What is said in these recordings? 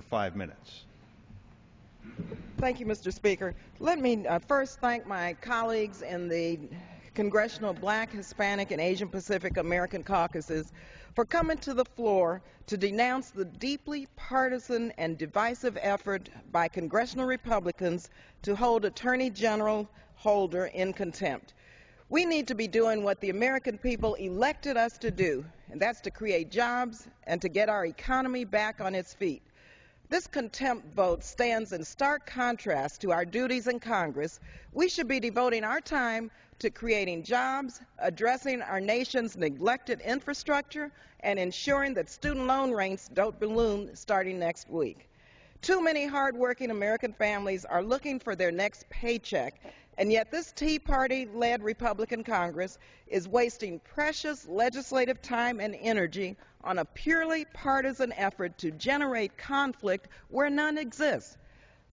5 minutes. Thank you, Mr. Speaker. Let me first thank my colleagues in the Congressional Black, Hispanic, and Asian Pacific American caucuses for coming to the floor to denounce the deeply partisan and divisive effort by congressional Republicans to hold Attorney General Holder in contempt. We need to be doing what the American people elected us to do, and that's to create jobs and to get our economy back on its feet. This contempt vote stands in stark contrast to our duties in Congress. We should be devoting our time to creating jobs, addressing our nation's neglected infrastructure, and ensuring that student loan rates don't balloon starting next week. Too many hardworking American families are looking for their next paycheck, and yet this Tea Party-led Republican Congress is wasting precious legislative time and energy on a purely partisan effort to generate conflict where none exists.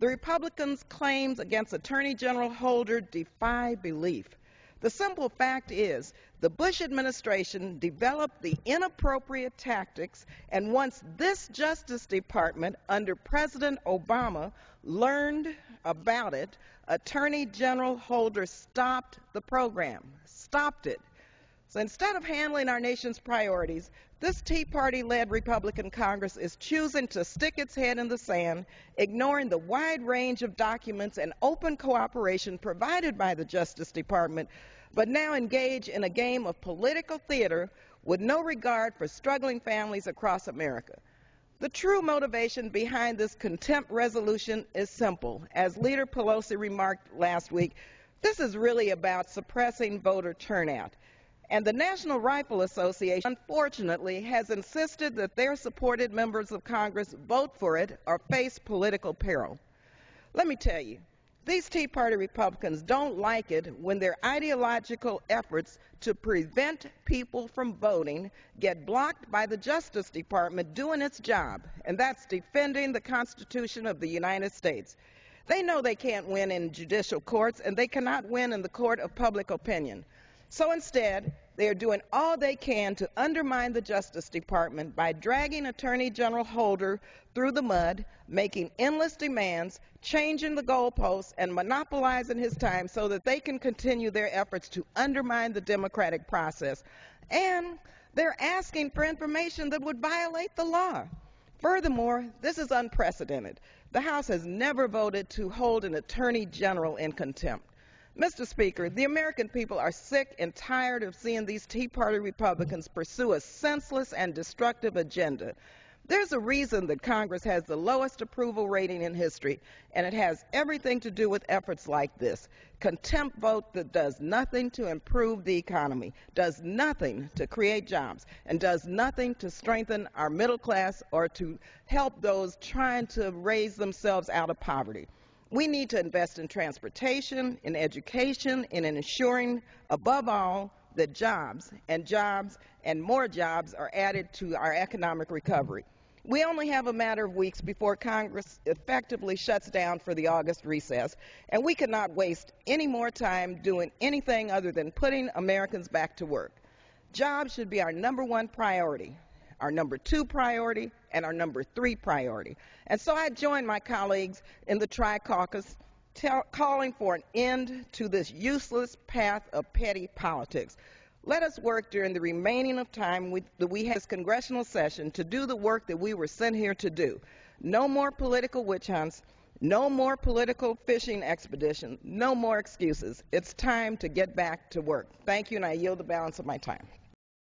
The Republicans' claims against Attorney General Holder defy belief. The simple fact is, the Bush administration developed the inappropriate tactics, and once this Justice Department under President Obama learned about it, Attorney General Holder stopped the program, stopped it. So instead of handling our nation's priorities, this Tea Party-led Republican Congress is choosing to stick its head in the sand, ignoring the wide range of documents and open cooperation provided by the Justice Department, but now engage in a game of political theater with no regard for struggling families across America. The true motivation behind this contempt resolution is simple. As Leader Pelosi remarked last week, this is really about suppressing voter turnout. And the National Rifle Association, unfortunately, has insisted that their supported members of Congress vote for it or face political peril. Let me tell you, these Tea Party Republicans don't like it when their ideological efforts to prevent people from voting get blocked by the Justice Department doing its job, and that's defending the Constitution of the United States. They know they can't win in judicial courts, and they cannot win in the court of public opinion. So instead, they are doing all they can to undermine the Justice Department by dragging Attorney General Holder through the mud, making endless demands, changing the goalposts, and monopolizing his time so that they can continue their efforts to undermine the democratic process. And they're asking for information that would violate the law. Furthermore, this is unprecedented. The House has never voted to hold an Attorney General in contempt. Mr. Speaker, the American people are sick and tired of seeing these Tea Party Republicans pursue a senseless and destructive agenda. There's a reason that Congress has the lowest approval rating in history, and it has everything to do with efforts like this. Contempt vote that does nothing to improve the economy, does nothing to create jobs, and does nothing to strengthen our middle class or to help those trying to raise themselves out of poverty. We need to invest in transportation, in education, and in ensuring, above all, that jobs and more jobs are added to our economic recovery. We only have a matter of weeks before Congress effectively shuts down for the August recess, and we cannot waste any more time doing anything other than putting Americans back to work. Jobs should be our #1 priority, our #2 priority, and our #3 priority. And so I join my colleagues in the Tri-Caucus calling for an end to this useless path of petty politics. Let us work during the remaining of time that we have this congressional session to do the work that we were sent here to do. No more political witch hunts, no more political fishing expeditions, no more excuses. It's time to get back to work. Thank you, and I yield the balance of my time.